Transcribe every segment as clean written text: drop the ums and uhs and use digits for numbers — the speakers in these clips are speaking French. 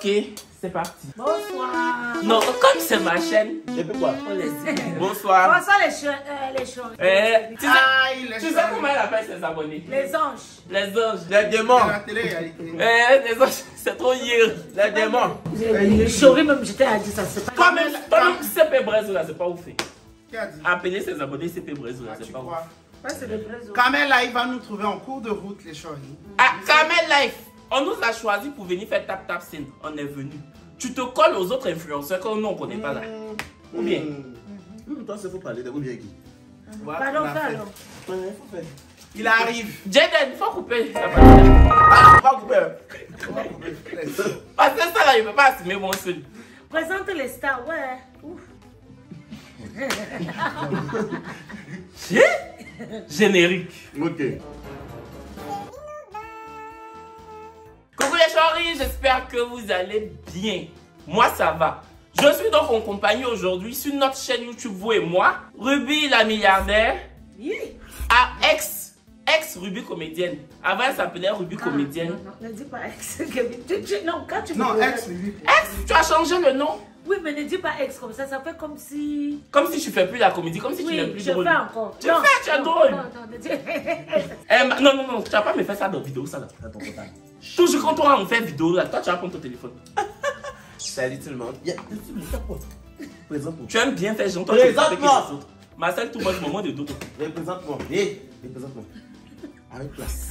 Ok, c'est parti. Bonsoir. Non, comme c'est ma chaîne, Depuis quoi? on laisse. Bonsoir. Bonsoir les choses. Tu sais comment elle appelle ses abonnés? Les anges. Les anges. Les démons. La télé-réalité. Les anges, c'est trop hier. Les démons. Le chéri même j'étais à dire ça c'est pas. Toi-même, CP Brezo là, c'est pas ouf. Qui a dit? Appeler ses abonnés CP Brezo là, Ah, c'est tu pas ouf. crois? Ouais, c'est le vrai. Kamel là, il va nous trouver en cours de route, les chéris. Ah, Kamel Life, on nous a choisi pour venir faire tap tap scène. On est venu. Tu te colles aux autres influenceurs que nous on connaît pas là. Ou bien? Toi, c'est faut parler de vous bien qui? Pardon, alors. Il arrive. Jaden, il faut couper. Ah, pas couper. Parce que ça là, il ne peut pas assumer mon seul. Présente les stars, ouais. Ouf. Générique. Ok. Coucou les chéris, j'espère que vous allez bien. Moi ça va. Je suis donc en compagnie aujourd'hui sur notre chaîne YouTube, vous et moi, Ruby la milliardaire, ex-Ruby comédienne. Avant elle s'appelait Ruby comédienne. Non, ne dis pas ex. Non, quand tu Non, ex, oui. Ex, tu as changé le nom? Oui, mais ne dis pas ex comme ça fait comme si. Comme si tu fais plus la comédie, comme si tu n'es Oui, plus je drôle. fais encore. Tu fais, tu es drôle. Non, ne dis. Non, tu vas pas me faire ça dans vidéo, ça là. Attends, total. Toujours quand toi on fait vidéo là, toi tu vas prendre ton téléphone. Salut tout le monde. Présente-moi. Tu aimes bien faire genre, toi Présente-moi. tu Marcel tout moche, moment de dodo. Représente-moi. Représente-moi. Avec place.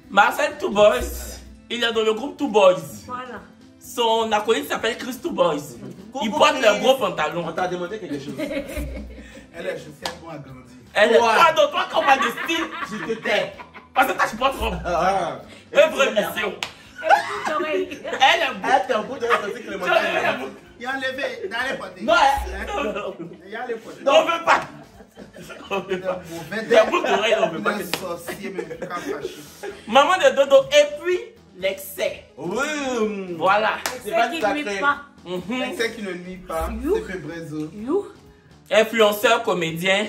Marcel Two Boys, il est dans le groupe Two Boys. Voilà. Son acolyte s'appelle Chris Two Boys. Il Coucou, porte Chris. le gros pantalon. On t'a demandé quelque chose. Elle est chaussée pour agrandir. Elle est... Ouais. Pardon, toi quand on parle de style, Je te tais. parce que toi tu portes robe. Ah. Œuvre mission. Oreille. Elle est beau. Elle t'es en bout de la sortie que le matin. Il a enlevé dans les potés. Non, Il y a les potés. On veut pas. On veut Le pas. mauvais Des boucles d'oreilles, on veut pas. Le sorcier, mais il faut fâcher. Maman de dodo et puis l'excès. Oui. Voilà. C'est pas qui du sacré. nuit pas. C'est qui ne nuit pas, You. c'est fait Brezo. You. Influenceur, comédien.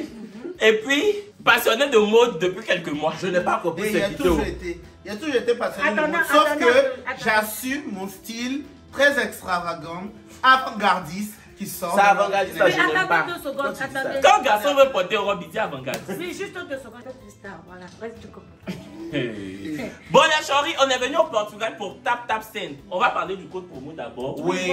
Et puis passionné de mode depuis quelques mois. Je n'ai pas compris Et il cette a vidéo. toujours été passionné de Attends, mode. Sauf attends, que attends. j'assume mon style très extravagant, avant-gardiste, qui sort. Ça avant-gardiste, ça, Mais je n'aime pas. attendez 2 secondes. Attendez. Quand un garçon veut porter une robe, il dit avant-garde. Oui, juste 2 secondes. De star. Voilà. Reste tu comprends. Bon les chéris, on est venu au Portugal pour Tap Tap Scène. On va parler du code promo d'abord. Oui.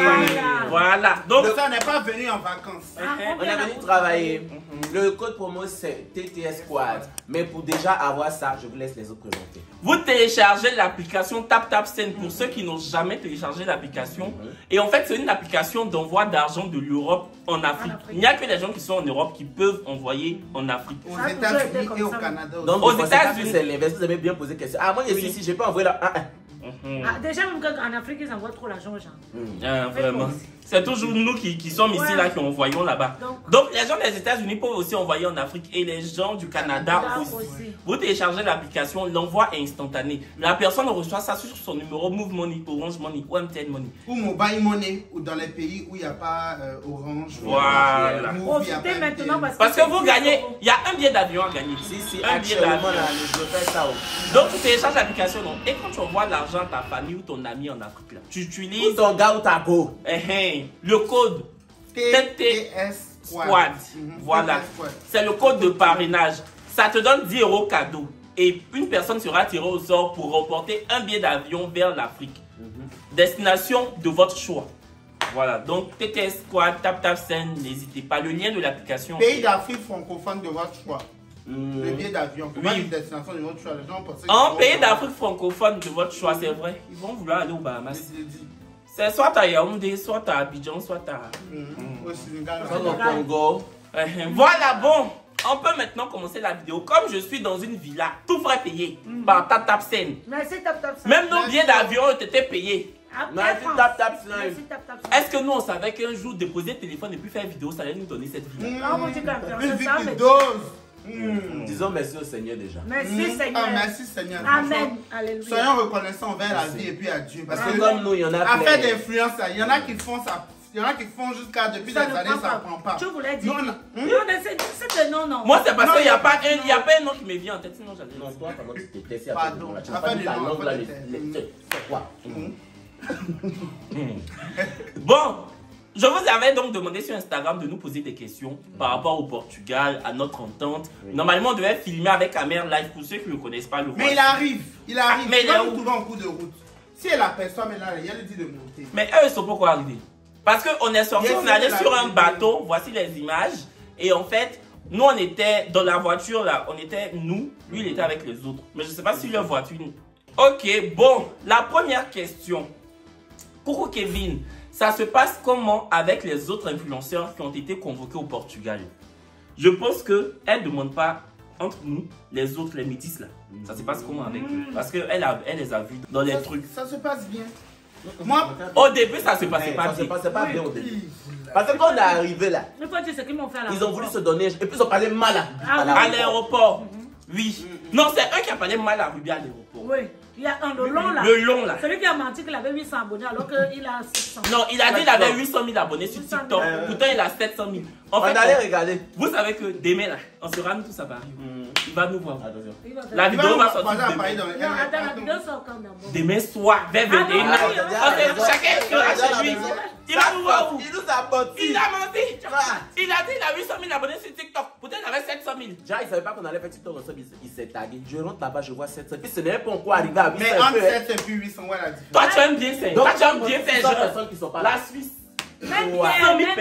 Voilà. Donc, Donc, on n'est pas venu en vacances. On est venu travailler. Le code promo c'est TTS Squad. Mais pour déjà avoir ça, je vous laisse les autres présenter. vous téléchargez l'application Tap Tap Scène pour ceux qui n'ont jamais téléchargé l'application. Et en fait, c'est une application d'envoi d'argent de l'Europe en Afrique. Il n'y a que les gens qui sont en Europe qui peuvent envoyer en Afrique. Aux Ça a toujours États-Unis été comme et au ça. Canada aussi. Donc, Aux vous pensez pas que États-Unis. c'est l'inverse. Vous avez bien posé question. Ah, moi, je suis ici, je n'ai pas envoyé là. Ah, déjà, même qu'en Afrique, ils envoient trop l'argent aux gens. Ah, vraiment. C'est toujours nous qui sommes ici Ouais. là qui envoyons là-bas. Donc les gens des États-Unis peuvent aussi envoyer en Afrique et les gens du Canada Là aussi. aussi. Vous téléchargez l'application, l'envoi est instantané. La personne reçoit ça sur son numéro Move Money, Orange Money ou MTN Money. Ou Mobile Money, ou dans les pays où il n'y a pas Orange. Voilà. Move, il y a Profitez pas maintenant MTN. Parce que vous gagnez, il y a un billet d'avion à gagner. Si, Un billet actuellement, d'avion. là, je veux faire ça. Oh. Donc tu télécharges l'application non? Et quand tu envoies l'argent à ta famille ou ton ami en Afrique, là, tu Ou utilises ton gars ou ta go. le code TTS Squad. Voilà. TTS Squad. C'est le code de parrainage. Ça te donne 10 € cadeau. Et une personne sera tirée au sort pour remporter un billet d'avion vers l'Afrique. Destination de votre choix. Voilà. Donc, TTS Squad, Tap Tap Scène, n'hésitez pas. Le lien de l'application. Pays d'Afrique francophone de votre choix. Le Mm. billet d'avion. Oui. Pas une destination de votre choix. Les gens pensaient En que- pays d'Afrique francophone de votre choix, c'est vrai. Ils vont vouloir aller au Bahamas. Je l'ai dit. C'est soit à Yaoundé, soit à Abidjan, soit à... Au Sénégal. Comme au Congo. Voilà, bon. On peut maintenant commencer la vidéo. Comme je suis dans une villa, tout frais payé par Tap Tap Scène. Merci, tap tap. Même nos billets d'avion ont été payés. Merci, tap tap slime. Merci, tap tap. Est-ce que nous on savait qu'un jour déposer le téléphone et puis faire vidéo, ça allait nous donner cette vie? Ah, mon Dieu, quand même, Une vie ça, qui mais- dose. Disons merci au Seigneur déjà. Merci, Seigneur. Ah, merci Seigneur. Amen. Franchement, Alléluia. soyons reconnaissants envers la vie et puis à Dieu. Parce Parce que que comme nous, il y en a affaire plein. d'influence, là, il y en a qui font ça. Il y en a qui font jusqu'à depuis des Ça ne années, prend ça pas. ne prend pas. Tu voulais dire. Non, non. Non, c'est non, non. Moi c'est parce Non, qu'il n'y a non, pas non. un, il y a pas un nom qui me vient en tête, sinon j'allais. Non, toi, comment tu t'es testé Pardon. Tu Tu n'as as pas fait dit des ta noms, langue là, après, c'est quoi? Bon, je vous avais donc demandé sur Instagram de nous poser des questions par rapport au Portugal, à notre entente. Normalement, on devait filmer avec Amer Live pour ceux qui ne connaissent pas le voice. Mais il arrive. mais il va nous trouver en cours de route. Si elle aperçoit maintenant, il y a le dit de monter. Mais eux, ils sont pourquoi arrivés? Parce qu'on est sorti, on est allé sur un bateau, voici les images. Et en fait, nous, on était dans la voiture là, on était nous, lui, il était avec les autres. Mais je ne sais pas si leur voiture. Ok, bon, la première question. Coucou Kevin, ça se passe comment avec les autres influenceurs qui ont été convoqués au Portugal? Je pense qu'elle ne demande pas entre nous, les autres, les métis là. Ça se passe comment avec eux? Parce qu'elle elle les a vus dans les trucs. Ça se passe bien. Moi, au début, ça se passait pas Ça se bien. passait pas bien au début. Parce que quand on est arrivé là, Il faut dire ce qu'ils m'ont fait à la ils ont voulu se donner. Et puis ils ont parlé mal À l'aéroport. Oui. Non, c'est eux qui a parlé mal à Ruby à l'aéroport. Oui. Il y a un le long là. Le long là. Celui qui a menti qu'il avait 800 abonnés alors qu'il a 600. Non, il a dit qu'il avait 800 000 abonnés sur 800 000. TikTok. Pourtant, il a 700 000. En On fait, allait regarder. vous savez que demain là, on sera nous tous à Paris. Il va nous voir. Attention. Il va faire- La il va vidéo va nous sortir croiser à demain. Paris dans les Non, attends, la vidéo sort quand même. Demain soir, vers 21h. Chacun sera chez lui. Il va nous voir où? Il nous a menti. Il a menti. Il a dit qu'il a 800 000 abonnés sur TikTok. Pourtant, il avait 700 000. Genre, il savait pas qu'on allait faire TikTok ensemble. Il s'est tagué. Je rentre là-bas, je vois 700. Puis ce n'est pas encore arrivé à 800. Mais entre 7 et puis 800, ouais, la différence. Toi, tu aimes bien ça. Toi, tu aimes bien faire genre. personnes qui sont pas là. La Suisse. Même Ouais. 100 000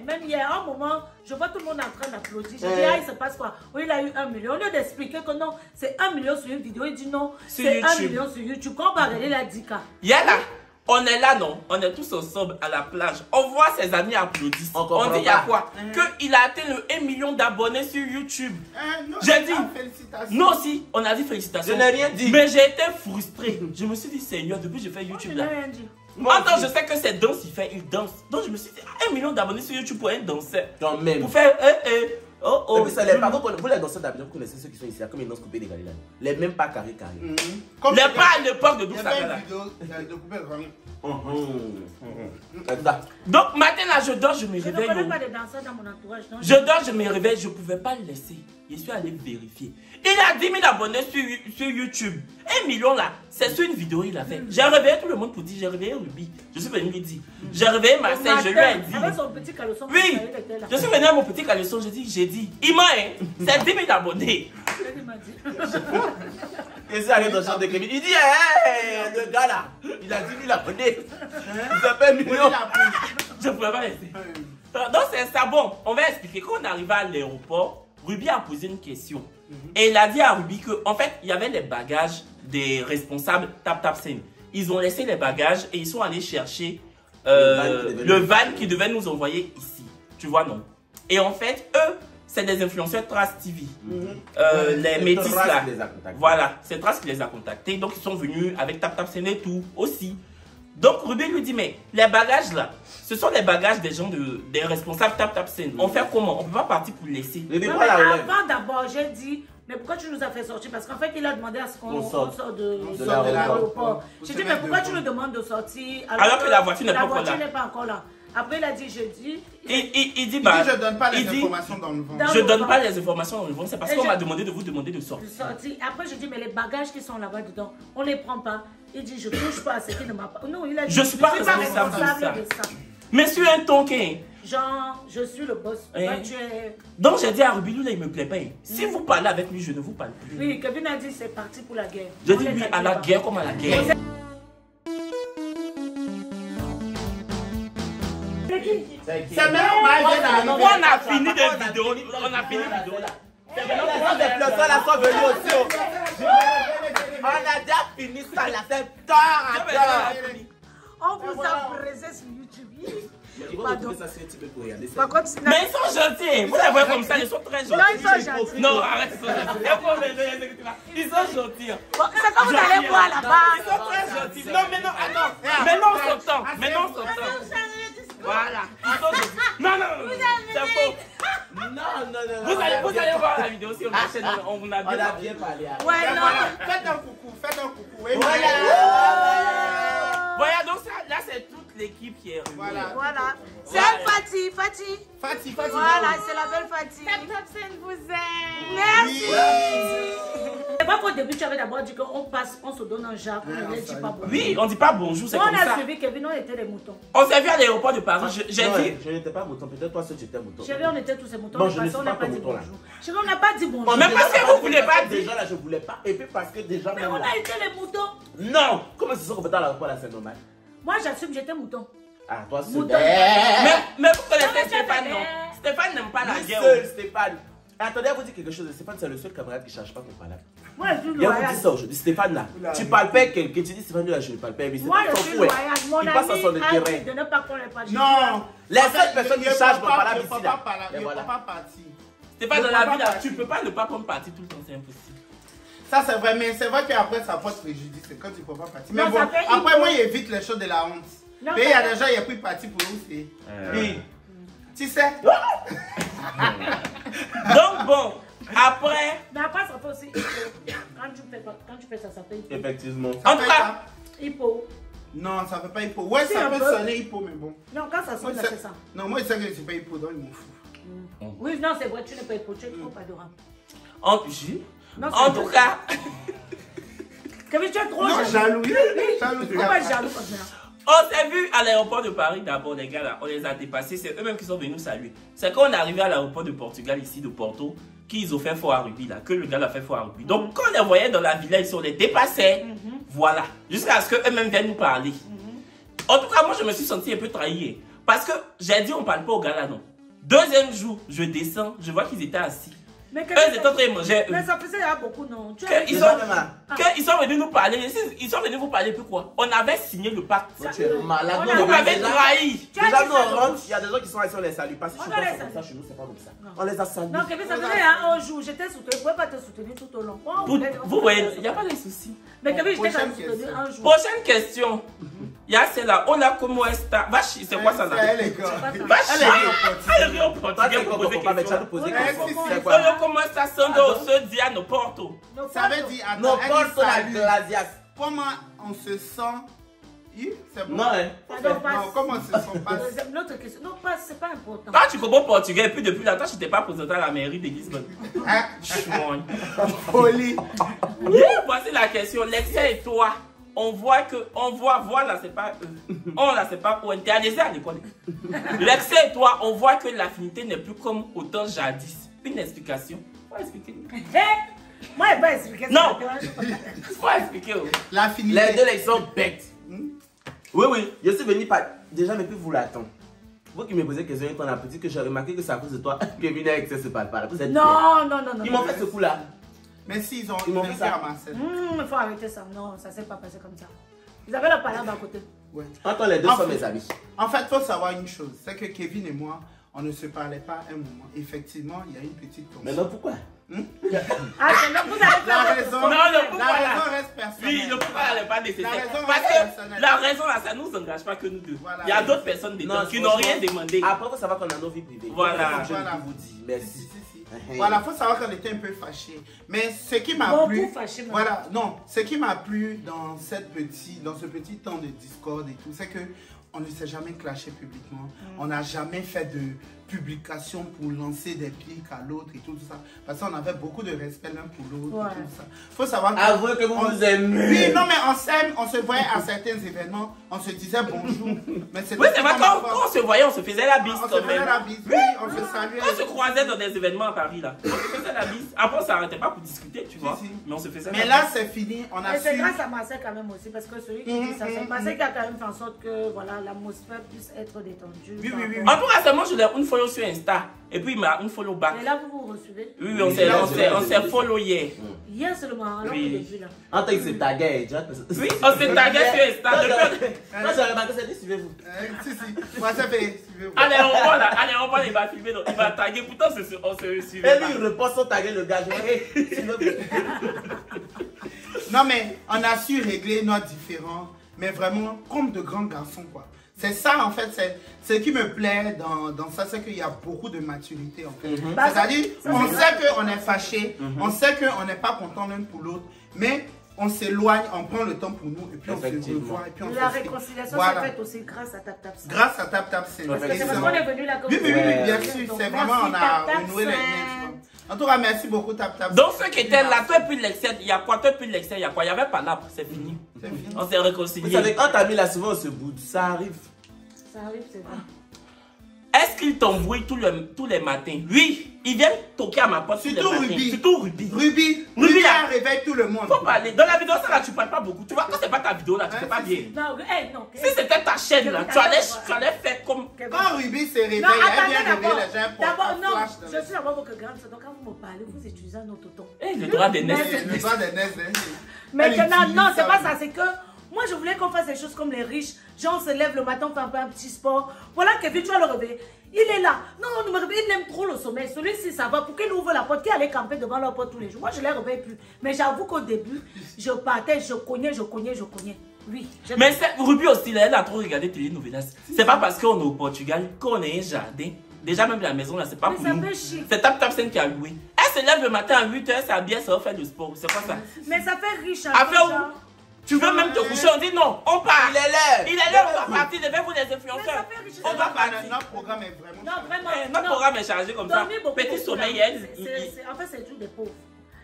même hier, à un moment, je vois tout le monde en train d'applaudir. Je dis, ah, il se passe quoi? Oui, il a eu 1 million. Au lieu d'expliquer que non, c'est 1 million sur une vidéo, il dit non, Sur c'est 1 YouTube. million sur YouTube. Quand on va regarder la 10K. Hier là, on est là, non? On est tous ensemble à la plage. On voit ses amis applaudissent. On On comprend dit, il y a pas. quoi? Qu'il a atteint le 1 million d'abonnés sur YouTube. Non, J'ai dit. félicitations. Nous aussi, on a dit félicitations. Je n'ai rien dit. Mais j'ai été frustré. Je me suis dit, Seigneur, depuis que je fais YouTube Il là. n'a rien dit. Attends, je sais que c'est danse, il danse. Donc je me suis dit, 1 million d'abonnés sur YouTube pour un danseur. Quand même. Pour faire, oh. Et puis ça, les parents, vous les danseurs d'Abidjan, vous connaissez ceux qui sont ici, comme ils dansent coupés des galets là. Les mêmes pas carrés. Comme Les pas à l'époque de il y Doussa avait là. une vidéo de couper grand. Donc matin là, je dors, je me Je ne réveille. connais oh. pas de danseurs dans mon entourage. Non? Je dors, je me réveille, je ne pouvais pas le laisser. Je suis allé vérifier. Il a 10 000 abonnés sur YouTube. 1 million là, c'est sur une vidéo il a fait. J'ai réveillé tout le monde pour dire, j'ai réveillé Ruby. Je suis venu lui dire. J'ai réveillé Marcel, je lui ai dit. Avec son petit caleçon. Oui, il était là. je suis venu à mon petit caleçon, j'ai dit, il m'a, c'est 10 000 abonnés. Il m'a dit. Et c'est allé dans le champ de Kevin. Il dit, hé, le gars là, il a 10 000 abonnés. Il s'appelle million. Je ne pouvais pas laisser. Donc c'est ça, bon, on va expliquer. Quand on arrive à l'aéroport, Ruby a posé une question. Et il a dit à Ruby que, en fait, il y avait les bagages des responsables TapTapSend. Ils ont laissé les bagages et ils sont allés chercher le van qui devait nous envoyer ici. Tu vois, non? Et en fait, eux, c'est des influenceurs Trace TV. Les métis là. Voilà, c'est Trace qui les a contactés. Donc ils sont venus avec TapTapSend et tout aussi. Donc Ruby lui dit, mais les bagages là, ce sont les bagages des gens des responsables TapTapSend. On fait comment? On ne peut pas partir pour laisser. Non, mais avant d'abord, j'ai dit, mais pourquoi tu nous as fait sortir? Parce qu'en fait, il a demandé à ce qu'on sorte de l'aéroport. J'ai dit, mais pourquoi tu nous demandes de sortir alors que la voiture n'est pas encore là? La voiture n'est pas encore là. Après, il a dit, je dis. Il dit, bah, je donne pas les informations dans le vent. Je donne pas les informations dans le vent, c'est parce qu'on m'a demandé de vous demander de sortir. Après, je dis, mais les bagages qui sont là-bas dedans, on les prend pas. Il dit, je ne touche pas à ce qui ne m'a pas. Non, il a dit, je suis pas responsable de ça. Mais sur un tonkin. Genre, je suis le boss. Tu es... Donc j'ai dit à Ruby, là, il me plaît pas. Si vous parlez avec lui, je ne vous parle plus. Oui, Kevin a dit, c'est parti pour la guerre. Je dis oui, à la guerre comme à la guerre. C'est même on a fini des vidéos. On a fini les vidéos là. Les influenceurs là sont venus aussi. On a déjà fini ça là, c'est tard à tard. On vous a brisé sur YouTube. Par contre, mais ils sont gentils. Vous les voyez comme ça, ils sont très gentils. Non, ils sont gentils. Non, arrête, ils sont gentils. Ils sont gentils. C'est comme vous allez voir là-bas. Ils sont très gentils. Non, mais non, attends. Maintenant on s'entend. Maintenant on s'entend. Voilà. Ils sont gentils. Non, c'est faux. Non. Vous allez voir la vidéo sur ma chaîne. On vous a bien parlé. Ouais, non. Faites un coucou, faites un coucou. Voilà, donc ça, là c'est toutes l'équipe qui est. Voilà. Voilà. C'est elle, Fatih. Fatih. Voilà, c'est la belle Fatih. Top vous aime. Merci. Oui. C'est pas qu'au début, tu avais d'abord dit qu'on passe, on se donne un jacques, on ne dit pas bonjour. Oui, on dit pas bonjour, c'est On comme ça. a suivi Kevin, on était des moutons. On s'est vu à l'aéroport de Paris. J'ai dit. Je n'étais pas mouton, peut-être toi seul tu étais mouton. Chérie, on était tous ces moutons. Bon, On je ne suis n'a pas pas dit mouton, là. bonjour. Chérie, on n'a pas dit bonjour. Même parce que vous voulez pas dire. Déjà là, je voulais pas. Et puis parce que déjà. Mais même on là- a été les moutons. Non! Comment c'est ça qu'on peut à l'aéroport là, c'est normal? Moi, j'assume, j'étais mouton. Ah, toi seul. Mouton. Mais vous connaissez mais Stéphane, c'est non? vrai. Stéphane n'aime pas la Lui guerre. seul, Stéphane. Attendez, à vous dire quelque chose. Stéphane, c'est le seul camarade qui ne cherche pas qu'on parle. Moi, je suis Viens vous loyal. dire ça aujourd'hui. Stéphane là, tu parles pas avec quelqu'un, tu dis Stéphane là, je ne parle pas avec lui. Moi, Stéphane je s'en suis fout, loyal. hein. Mon Il passe à son ami a dit intérêt. de ne pas qu'on les parle. Non. Les En fait, seules personnes il qui ne chargent peut vont pas pas- là il peut ici, pas là. parler, Et il voilà. peut pas partir. Stéphane, dans Il la faut vie, pas là, partir. tu peux pas ne pas prendre parti tout le temps, c'est impossible. Ça c'est vrai, mais c'est vrai qu'après ça porte préjudice c'est quand il ne faut pas partir. Mais Non, bon, ça fait après hypo. moi il évite les choses de la honte. Non, Mais il y ça a fait- des gens, il a pris parti pour eux aussi. Oui. Tu sais? Donc bon, après, Mais après, ça fait aussi hippo. Quand tu fais ça, ça fait hippo. Effectivement. Ça En tout fait cas, ça? Hippo. Non, ça fait pas hippo. Ouais, Si, ça un peut peu. sonner hippo, mais bon. Non, quand ça Moi, sonne, ça fait ça. Non, moi je sais que c'est pas hippo, donc il m'en fout. Oui, non, c'est vrai, tu n'es pas hippo, tu es trop adorable. en Non, c'est tout vrai. cas, Kevin, tu es trop Non, jaloux. jaloux. Jaloux. Pourquoi être jaloux comme ça? on s'est vu à l'aéroport de Paris d'abord, les gars là, on les a dépassés, c'est eux-mêmes qui sont venus nous saluer. C'est quand on est arrivé à l'aéroport de Portugal, ici de Porto, qu'ils ont fait fort à rugby là, que le gars l'a fait fort à rugby. Donc quand on les voyait dans la villa, ils on les dépassait. Voilà, jusqu'à ce qu'eux-mêmes viennent nous parler. En tout cas, moi je me suis senti un peu trahi. Parce que j'ai dit on parle pas aux gars là, non. Deuxième jour, je descends, je vois qu'ils étaient assis. Mais Eux, ils étaient en train de manger. Mais ça faisait beaucoup, non. Tu Que as ils, Les sont, gens même là. que ils sont venus nous parler. Ils sont venus vous parler plus quoi. On avait signé le pacte. Toi, tu es malade. On Nous, a- on On m'avait déjà- trahi. Tu as Déjà, dit nous, ça, on rentre, il y a des gens qui sont assis, on les salue. Parce que On chez va toi, les c'est comme saluer. ça, chez nous, c'est pas comme ça. Non. On les a salués. Non, Kevin, ça faisait un jour. J'étais soutenue. Je ne pouvais pas te soutenir tout au long. Oh, Vous voyez, il n'y a pas de souci. Mais Kevin, j'étais quand même Prochaine soutenue question. un jour. Prochaine question. Il y a celle-là. Hola, como esta? Vache, c'est quoi ça là? Elle est quoi? Vache, Elle est elle est en Toi, portugais tu pour poser comprends pas, mais tu question. vas nous poser Oui, des questions. si, si. C'est quoi? Hola, como esta? Sando, ce dia no porto. Ça veut dire, Non, attends, elle dit porte la salut. gladiasse. Comment on se sent? C'est bon. Non, hein. Pardon, passe. Non, comment on se sent pas? L'autre question. Non, passe, c'est pas important. Toi, tu comprends portugais et puis depuis longtemps, je t'ai pas présenté à la mairie de Lisbonne. Hein? Chouin. Folie. Voici la question. L'excès et toi, on voit que, voilà, c'est pas, on là, c'est pas, on était à l'école. L'excès et toi, on voit que l'affinité n'est plus comme autant jadis. Une explication. Faut expliquer. Hé! Moi, je vais pas expliquer ça. Non. te dérange pas. Faut expliquer. Oh. L'affinité. Les deux, ils sont bêtes. Oui, oui. Je suis venu par. Déjà, mais puis vous l'attendez. Vous qui me posez question, quand on a petit que j'ai remarqué que c'est à cause de toi que Kevin avec ça se parle pas. Vous êtes bêtes. Non, non, non, non. Ils m'ont fait ce coup-là. Mais si, ils ont Ils m'ont fait ça. à Marseille. Il faut arrêter ça. Non, ça ne s'est pas passé comme ça. Vous avez la parole à côté. Ouais. Entre les deux En sont fait- mes amis. En fait, il faut savoir une chose, c'est que Kevin et moi, on ne se parlait pas un moment. Effectivement, il y a une petite tension. Maintenant, pourquoi? Ah, c'est donc vous allez La faire raison, Non, le pourquoi la là. raison reste personnelle. Oui, le pourquoi n'est pas nécessaire. La raison Parce reste que personnelle. la raison là, ça ne nous engage pas que nous deux. Voilà. Il y a d'autres personnes dedans qui n'ont rien demandé. Après, il faut savoir qu'on a nos vies privées. Voilà. Je Voilà. vous dis Si, merci. si, si. Uh-huh. Voilà, il faut savoir qu'on était un peu fâchés. Mais ce qui m'a Beaucoup plu, fâchés, moi. voilà, non, ce qui m'a plu dans ce petit temps de discorde et tout, c'est que on ne s'est jamais clashé publiquement. On n'a jamais fait de publication pour lancer des pics à l'autre et tout ça. Parce qu'on avait beaucoup de respect l'un pour l'autre Ouais. et tout ça. Faut savoir que Avouez que vous on- vous aimez. Oui, non, mais on s'aime, on se voyait à certains événements, on se disait bonjour. Mais c'était Oui, c'est vrai, comme quand avant. on se voyait, on se faisait la bise On se quand faisait même. la bise, oui, on se saluait. On se croisait dans des événements à Paris là. On se faisait la bise. Après, on s'arrêtait pas pour discuter, tu vois. si. Mais on se faisait Mais la là, bise. c'est fini, on a Et c'est su. grâce à Marseille quand même aussi, parce que celui qui dit ça, c'est Marseille qui a quand même fait en sorte que voilà, l'atmosphère puisse être détendue. Oui, oui, oui, En tout cas, seulement je l'ai une follow sur Insta. Et puis, il m'a une follow back. Et là, vous vous recevez. Oui, oui, on s'est follow hier. Hier seulement, alors Oui. vous l'avez vu là. En tant que c'est tagué, tu vois. Oui, on s'est tagué sur Insta. Depuis- Moi, j'ai remarqué, c'est dit, suivez-vous. Si, si, moi ça fait. suivez-vous. Allez, on voit là. Allez, on voit, il va filmer. Donc, il va taguer. Pourtant, on se suivait. Et pas. lui, il repense son tagué, le gars. Je dis, hey, suivez-vous. Non, mais on a su régler nos différends, mais vraiment comme de grands garçons, quoi. C'est ça, en fait, c'est ce qui me plaît dans ça, c'est qu'il y a beaucoup de maturité, en fait. C'est-à-dire, on sait qu'on est fâché, on sait qu'on n'est pas content l'un pour l'autre, mais on s'éloigne, on prend le temps pour nous et puis on se revoit. Et puis on la réconciliation s'est faite aussi grâce à Tap Tap Sen. Grâce à Tap Tap Sen. Parce que c'est parce qu'on est venu là comme oui, bien sûr. C'est vraiment, on a renoué les liens. En tout cas, merci beaucoup Tap Tap. Donc ceux qui étaient là, toi et puis l'excès, il y a quoi? Toi et puis l'excès, il y a quoi? Il n'y avait pas là, c'est fini. On s'est réconcilié. Vous savez, quand t'as mis là, souvent on se boude, ça arrive. Ça arrive, c'est vrai. Est-ce qu'il t'embrouille tous les matins? Oui, il vient toquer à ma porte tous les matins. Surtout Ruby. Ruby là, réveille tout le monde. Faut parler. Dans la vidéo, ça là, tu parles pas beaucoup. Tu vois, quand c'est pas ta vidéo là, tu fais pas bien. Non, non. Si c'était ta chaîne là, tu allais faire comme... Quand Ruby se réveille, elle vient réveiller les gens pour d'abord, non, je suis d'abord votre grande soeur. Donc quand vous me parlez, vous utilisez un autre ton. Le droit des nez. Le droit des nez. Maintenant, non, c'est pas ça, c'est que... Moi, je voulais qu'on fasse des choses comme les riches. Genre, on se lève le matin, on fait un peu un petit sport. Voilà, Kevin, tu vas le réveiller. Il est là. Non, il me réveille, il aime trop le sommeil. Celui-ci, ça va. Pour qu'il ouvre la porte, qu'il allait camper devant la porte tous les jours. Moi, je ne les réveille plus. Mais j'avoue qu'au début, je partais, je cognais. Oui. Mais Ruby aussi, elle a trop regardé Telenovelas. C'est pas parce qu'on est au Portugal qu'on est un jardin. Déjà, même la maison, là, c'est pas pour nous. C'est Tap Tap Sen qui a loué. Elle se lève le matin à 8h, ça bien, ça va faire du sport. C'est quoi ça? Mais ça fait riche. Tu veux même te coucher, on dit non, on part. Il est là, on va partir, devant vous les influenceurs. On va partir. Notre programme est vraiment... Non, vraiment. Notre programme est chargé comme ça. Petit sommeil, en fait, c'est le truc des pauvres.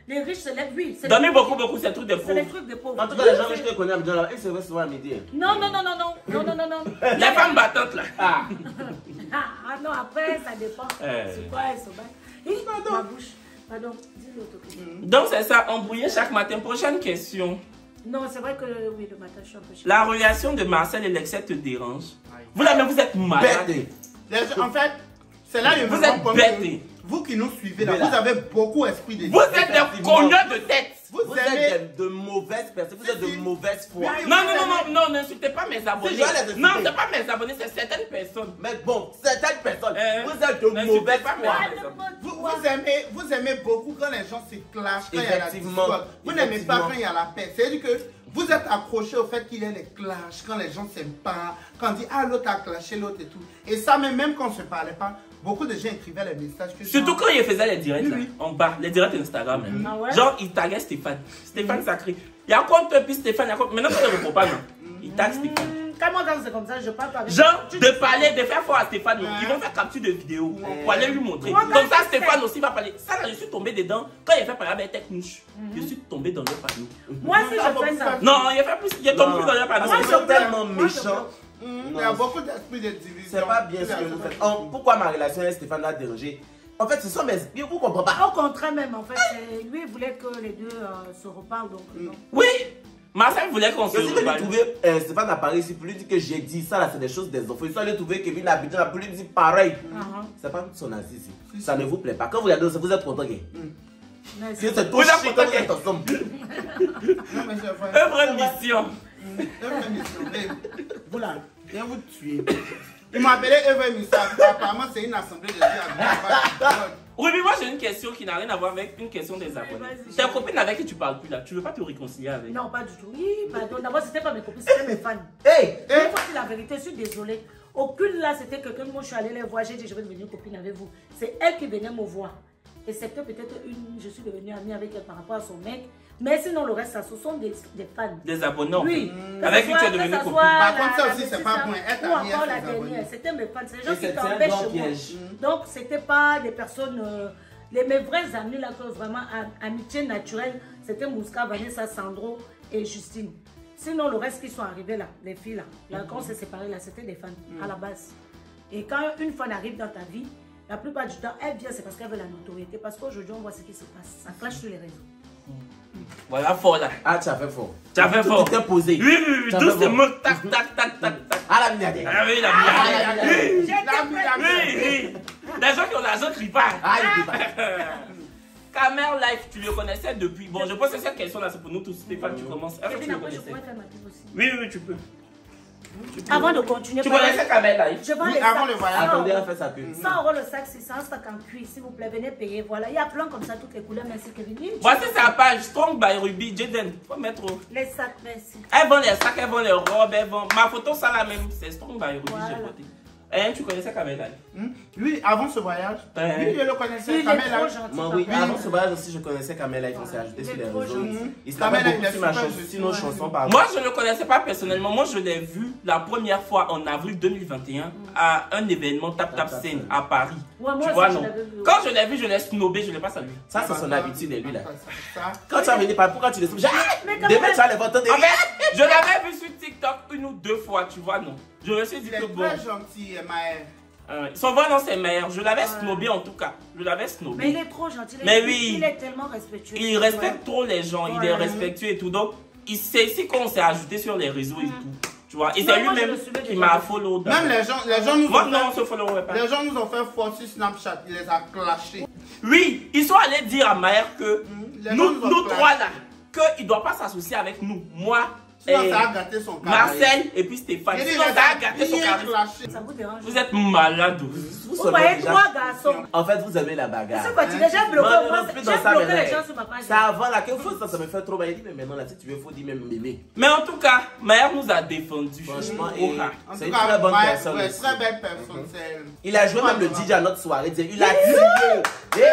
Les riches se lèvent, oui. Dormir beaucoup, c'est le truc des pauvres. C'est les trucs des pauvres. En tout cas, les gens que je te connais à Abidjan, ils se réveillent souvent à midi. Non. Les femmes battantes là. Ah non, après, ça dépend. C'est quoi, elles se battent? Ma bouche. Pardon, dis-le autour. Donc, c'est ça, embrouiller chaque matin. Prochaine question. Non, c'est vrai que oui, le matin, je suis un peu chiant. La relation de Marcel et l'excès te dérange? Vous là même, vous êtes malade. En fait, c'est là que vous êtes bête. Vous qui nous suivez là, vous avez beaucoup esprit de... Vous êtes des cogneurs de tête. Vous êtes de mauvaises personnes, vous êtes de mauvaise foi. Non, n'insultez pas mes abonnés. Non, c'est pas mes abonnés, c'est certaines personnes. Mais bon, certaines personnes, vous êtes de mauvaise foi. Vous aimez beaucoup quand les gens se clashent, quand il y a la discorde. Vous n'aimez pas quand il y a la paix. C'est-à-dire que vous êtes accroché au fait qu'il y ait les clashs, quand les gens ne s'aiment pas, quand on dit ah l'autre a clashé l'autre et tout. Et ça, même quand on ne se parlait pas, beaucoup de gens écrivaient les messages. Surtout quand ils faisaient les directs là, en bas, les directs Instagram. Genre, ils taguaient Stéphane. Stéphane Sacré. Il y a compte, puis Stéphane, il y a compte. Maintenant, ça ne répond pas, non. Ils taguent Stéphane. Comment c'est comme ça, je parle pas avec... Genre, de parler, de faire fort à Stéphane. Ils vont faire capture de vidéo pour aller lui montrer. Comme ça, Stéphane aussi va parler. Ça, là, je suis tombé dedans. Quand il a fait parler avec Technouche, je suis tombé dans le panneau. Moi, si je fais ça. Non, il a fait plus. Il est tombé plus dans le panneau. Ils sont tellement méchants. Il y a beaucoup d'esprit de division. C'est pas bien ce que vous faites. Pourquoi ma relation avec Stéphane a dérangé? En fait, ce sont mes... Vous comprenez pas? Au contraire même, en fait, lui, il voulait que les deux se reparlent, donc non. Oui, Marcel voulait qu'on se reparle. Je suis trouver Stéphane à Paris ici pour lui dire que j'ai dit ça là, c'est des choses des enfants. Ils sont allés trouver Kevin à Abidjan pour lui dire pareil. C'est pas son avis ici. Ça ne vous plaît pas. Quand vous regardez ça, vous êtes content. Si c'est tout chic quand vous êtes ensemble. Œuvre mission. Vous là, viens vous tuer. Il m'a appelé Eve Missa. Apparemment, c'est une assemblée de Dieu. Oui, mais moi j'ai une question qui n'a rien à voir avec une question des abonnés. Ta copine avec qui tu parles plus là, tu veux pas te réconcilier avec? Non, pas du tout. Oui, pardon. D'abord, c'était pas mes copines, c'était mes fans. Hey! Il faut dire la vérité, je suis désolée. Aucune là, c'était quelqu'un, moi je suis allée les voir, j'ai dit je vais devenir copine avec vous. C'est elle qui venait me voir. Et c'était peut-être je suis devenue amie avec elle par rapport à son mec. Mais sinon, le reste, ça, ce sont des fans. Des abonnés. Oui. Avec qui tu es devenue copine. Par contre, ça aussi, c'est pas bon. Ou encore la dernière. C'était mes fans. C'est les gens qui tombaient chez moi. Donc, c'était pas des personnes. Mes vrais amis, là, que vraiment amitié naturelle, c'était Mouska, Vanessa, Sandro et Justine. Sinon, le reste qui sont arrivés là, les filles là, quand on s'est séparés là, c'était des fans à la base. Et quand une fan arrive dans ta vie, la plupart du temps, elle vient, c'est parce qu'elle veut la notoriété. Parce qu'aujourd'hui, on voit ce qui se passe. Ça clash sur les réseaux. Voilà, fort là. Ah, tu as fait fort. Tu as fait fort. Tu t'es posé. Oui, doucement, tac, tac, tac, tac. Ah, la mignade. Ah oui, la mignade. Oui. Les gens qui ont l'argent crient pas. Ah, il crie pas. Camer Life, tu le connaissais depuis. Bon, je pense que cette question-là, c'est pour nous tous. Stéphane, tu commences. Est-ce que tu le connaissais? Oui, tu peux. Avant de continuer, tu connaissais Camer Life? Je vends oui, les avant sacs. le voyage. Attendez, elle fait sa pub. 100 € le sac, c'est 100 sacs en cuir. S'il vous plaît, venez payer. Voilà, il y a plein comme ça, toutes les couleurs. Merci Kevin. Voici sa page Strong by Ruby. Jaden, faut mettre. Les sacs, merci. Elle vend les sacs, elle vend les robes, elle vend. Ma photo, ça la même. C'est Strong by Ruby, j'ai voté. Hein, tu connaissais Kamel Ali? Oui, avant ce voyage. Oui, je le connaissais. Kamel Ali. Oui, avant ce voyage aussi, je connaissais Kamel Ali. Il s'est ajouté sur les réseaux. Il se rappelle beaucoup sur nos chansons. Moi, je ne le connaissais pas personnellement. Moi, je l'ai vu la première fois en avril 2021 à un événement Tap Tap Scène à Paris. Ouais, tu vois, non? Quand je l'ai vu, je l'ai snobé, je ne l'ai pas salué. Ça, c'est son habitude, lui, là. Quand tu vas venir par pourquoi tu le snobes? Demain, tu vas les voir. En fait, je l'avais vu sur TikTok 1 ou 2 fois, tu vois, non? Je me suis dit que bon. Il est très gentil, Maël. Son vrai nom c'est Maher. Je l'avais snobé en tout cas. Je l'avais snobé. Mais il est trop gentil. Mais oui. Il est tellement respectueux. Il respecte trop les gens. Il est respectueux et tout. Donc, c'est ici qu'on s'est ajouté sur les réseaux et tout. Tu vois. Et c'est lui-même qui m'a follow. Même les gens nous ont fait fort sur Snapchat. Il les a clashés. Oui, ils sont allés dire à Maher que nous trois là, qu'il ne doit pas s'associer avec nous. Moi. Sinon, ça a gâté son carré. Marcel et puis Stéphane. Sinon, ça a gâté son carré. Ça vous dérange? Vous êtes malade. Vous voyez 3 garçons. En fait, vous aimez la bagarre. C'est quoi? Tu déjà bloqué les gens sur ma page. Ça avant là, quelque chose, ça me fait trop mal. Il dit, mais maintenant là, si tu veux, il faut dire même mémé. Mais en tout cas, Maher nous a défendus. Franchement, c'est une très bonne personne. Ouais, très belle personne. Il a joué même le DJ à notre soirée. Il a tiré. Il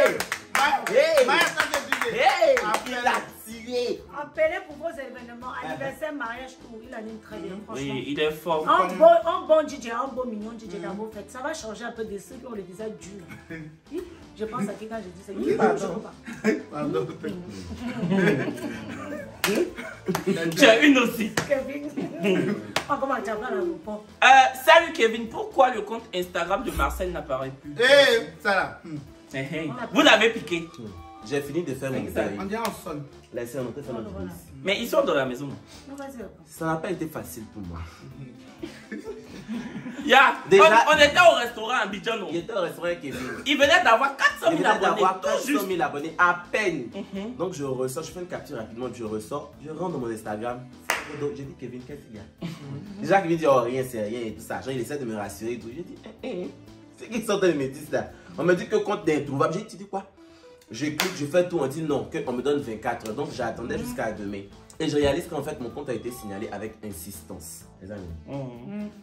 a tiré. Appelez pour vos événements, anniversaire, mariage, tout. Il anime très bien, franchement. Oui, il est fort. Un bon DJ, un bon mignon DJ dans vos fêtes. Ça va changer un peu de ceux qui ont le visage dur. Je pense à qui quand je dis ça. Qui pardon? Pardon. Tu as une aussi. Kevin. On commence à faire l'aéroport. Salut Kevin, pourquoi le compte Instagram de Marcel n'apparaît plus? Ça là. Vous l'avez piqué. J'ai fini de faire mon deuil. On dirait en sol. Laissez on faire notre bouche. Mais ils sont dans la maison. Ça n'a pas été facile pour moi. On était au restaurant à Abidjan. Il était au restaurant avec Kevin. Il venait d'avoir 400 000 abonnés. D'avoir 400 000 abonnés à peine. Donc je ressors, je fais une capture rapidement, je ressors, je rentre dans mon Instagram. J'ai dit Kevin, qu'est-ce qu'il y a? Déjà Kevin dit oh rien, c'est rien et tout ça. Genre il essaie de me rassurer et tout. J'ai dit c'est qui sont les métis là? On me dit que compte est introuvable. J'ai dit quoi? Je clique, je fais tout, on dit non, qu'on me donne 24 heures. Donc j'attendais jusqu'à demain. Et je réalise qu'en fait mon compte a été signalé avec insistance. Les amis.